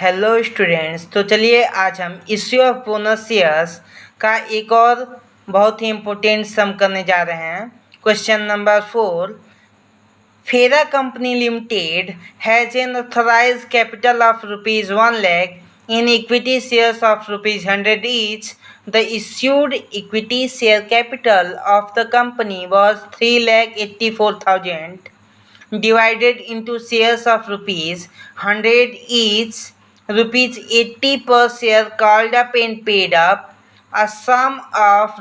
Hello students. तो चलिए आज हम इश्यू ऑफ बोनस शेयर्स का एक और बहुत ही इम्पोर्टेंट सम करने जा रहे हैं। क्वेश्चन नंबर 4, फेरा company limited has an authorised capital of ₹1 lakh in equity shares of ₹100 each. The issued equity share capital of the company was 3,84,000 divided into shares of ₹100 each. ₹80 per share called up and paid up. A sum of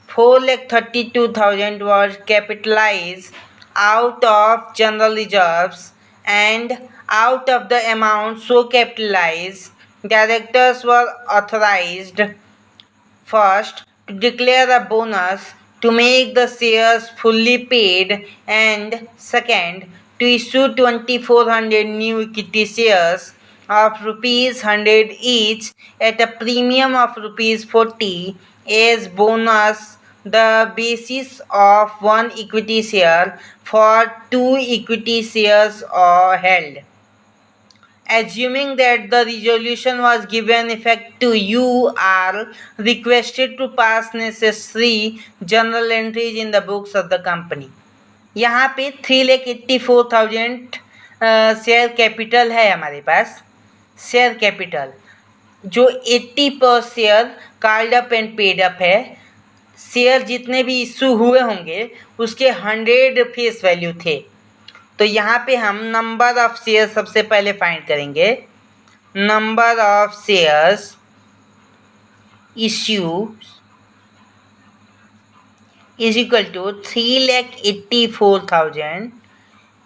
₹4,32,000 was capitalized out of general reserves, and out of the amount so capitalized, directors were authorized first to declare a bonus to make the shares fully paid, and second to issue 2,400 new equity shares of ₹100 each at a premium of ₹40 as bonus, the basis of one equity share for 2 equity shares are held. Assuming that the resolution was given effect to, you are requested to pass necessary journal entries in the books of the company. यहाँ पे 3,84,000 share capital है हमारे पास। Share capital जो 80 पर share called up and paid up है। Share जितने भी issue हुए होंगे उसके 100 फेस वैल्यू थे। तो यहाँ पे हम नंबर ऑफ शेयर सबसे पहले फाइंड करेंगे। Number of shares issue is equal to 3,84,000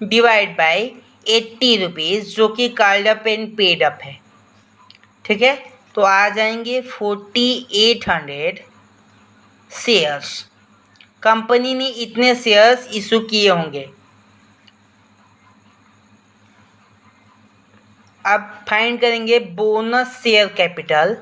divide by 80 rupees जो कि called up and paid up है। ठीक है, तो आ जाएंगे 4,800 शेयर्स। कंपनी ने इतने शेयर्स इशू किए होंगे। अब फाइंड करेंगे बोनस शेयर कैपिटल।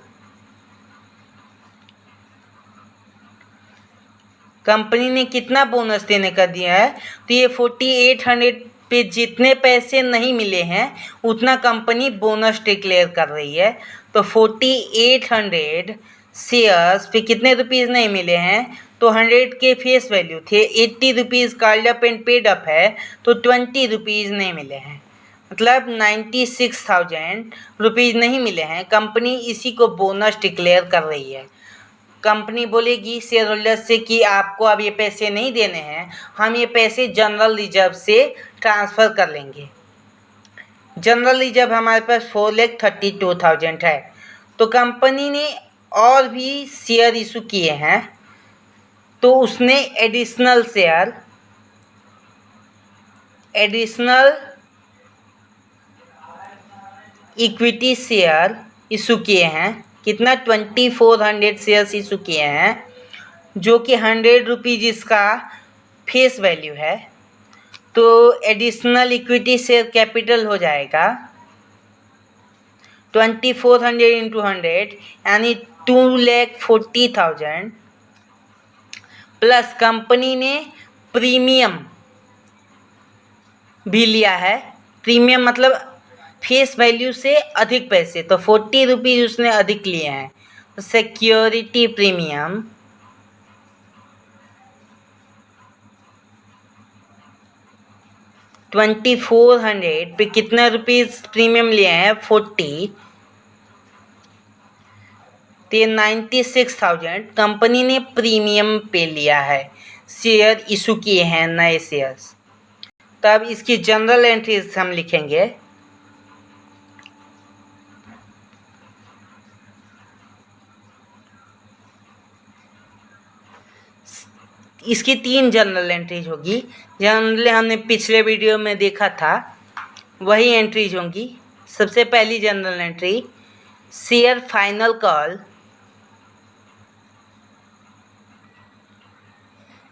कंपनी ने कितना बोनस देने का दिया है, तो ये 4,800 पे जितने पैसे नहीं मिले हैं उतना कंपनी बोनस डिक्लेयर कर रही है। तो 4,800 शेयर्स पे कितने रुपीज़ नहीं मिले हैं, तो 100 के फेस वैल्यू थे। 80 rupees called up and paid up है, तो 20 रुपीज़ नहीं मिले हैं, मतलब 96,000 रुपीज़ नहीं मिले हैं। कंपनी इसी को बोनस डिक्लेयर कर रही है। कंपनी बोलेगी शेयर होल्डर से कि आपको अब ये पैसे नहीं देने हैं, हम ये पैसे जनरल रिजर्व से ट्रांसफ़र कर लेंगे। जनरल रिजर्व हमारे पास 4,32,000 है। तो कंपनी ने और भी शेयर इशू किए हैं, तो उसने additional share equity share issue किए हैं। कितना 2,400 शेयर्स इशू किए हैं, जो कि 100 रुपीज़ इसका फेस वैल्यू है। तो एडिशनल इक्विटी शेयर कैपिटल हो जाएगा 2,400 इंटू 100 यानी 2,40,000 प्लस कंपनी ने प्रीमियम भी लिया है। प्रीमियम मतलब फेस वैल्यू से अधिक पैसे, तो 40 रुपीज़ उसने अधिक लिए हैं। तो सिक्योरिटी प्रीमियम $2,400 पे कितना रुपीज़ प्रीमियम लिए हैं, 40, तो 96,000 कंपनी ने प्रीमियम पे लिया है। शेयर इशू किए हैं नए शेयर्स। तब इसकी जनरल एंट्रीज हम लिखेंगे। इसकी 3 जनरल एंट्रीज होगी। जनरली हमने पिछले वीडियो में देखा था वही एंट्रीज होंगी। सबसे पहली journal entry, share final call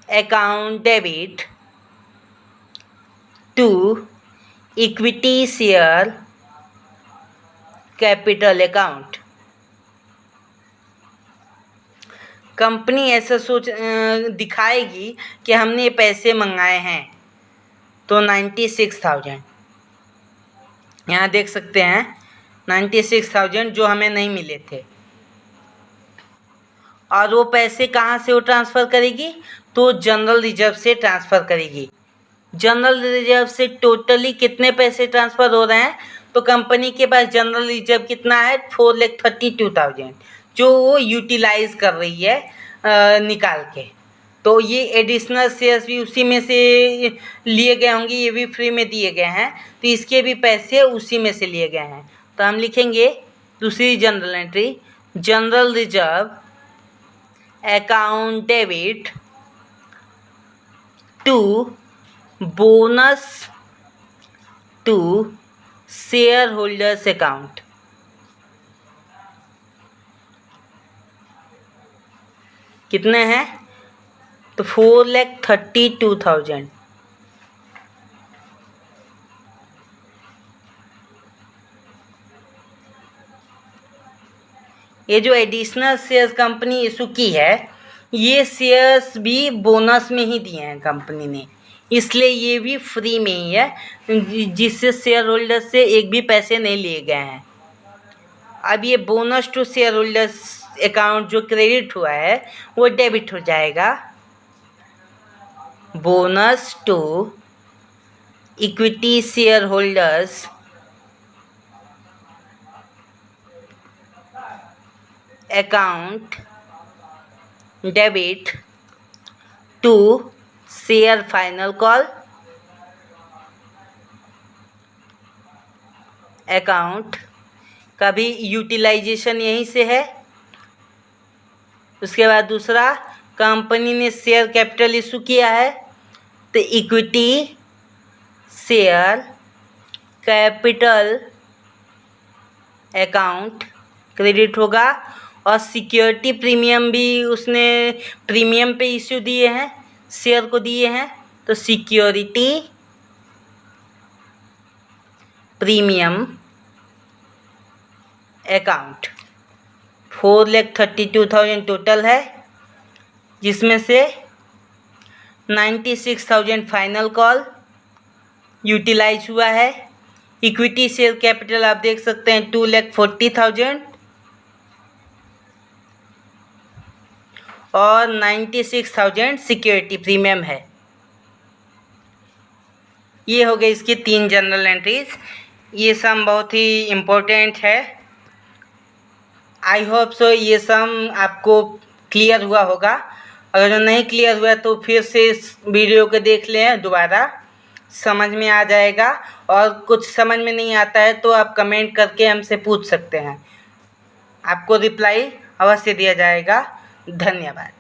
account debit to equity share capital account. Company ऐसा दिखाएगी कि हमने पैसे मंगाए हैं, तो 96,000 यहाँ देख सकते हैं 96,000 जो हमें नहीं मिले थे। और वो पैसे कहाँ से वो ट्रांसफ़र करेगी? तो जनरल रिजर्व से ट्रांसफ़र करेगी। जनरल रिजर्व से टोटली कितने पैसे ट्रांसफ़र हो रहे हैं? तो कंपनी के पास जनरल रिजर्व कितना है? 4,32,000 जो वो यूटिलाइज़ कर रही है निकाल के। तो ये एडिशनल शेयर्स भी उसी में से लिए गए होंगे, ये भी फ्री में दिए गए हैं, तो इसके भी पैसे उसी में से लिए गए हैं। तो हम लिखेंगे दूसरी general entry, general reserve account debit to bonus to share holders account. कितने हैं? तो 4,32,000। ये जो एडिशनल शेयर्स कंपनी इशू की है, ये शेयर्स भी बोनस में ही दिए हैं कंपनी ने, इसलिए ये भी फ्री में ही है, जिससे शेयर होल्डर से एक भी पैसे नहीं लिए गए हैं। अब ये bonus to share holders account जो क्रेडिट हुआ है वो डेबिट हो जाएगा। Bonus to equity share holders account debit to share final call account का भी यूटिलाइजेशन यहीं से है। उसके बाद दूसरा, कंपनी ने शेयर कैपिटल इशू किया है, तो equity share capital account credit होगा। और सिक्योरिटी प्रीमियम भी उसने प्रीमियम पे इश्यू दिए हैं, शेयर को दिए हैं, तो सिक्योरिटी प्रीमियम अकाउंट 4,32,000 टोटल है, जिसमें से 96,000 फाइनल कॉल यूटिलाइज हुआ है। इक्विटी शेयर कैपिटल आप देख सकते हैं 2,40,000 और 96,000 सिक्योरिटी प्रीमियम है। ये हो गई इसकी 3 जनरल एंट्रीज। ये सम बहुत ही इम्पोर्टेंट है। आई होप सो ये सम आपको क्लियर हुआ होगा। अगर जो नहीं क्लियर हुआ तो फिर से इस वीडियो को देख लें, दोबारा समझ में आ जाएगा। और कुछ समझ में नहीं आता है तो आप कमेंट करके हमसे पूछ सकते हैं, आपको रिप्लाई अवश्य दिया जाएगा। धन्यवाद।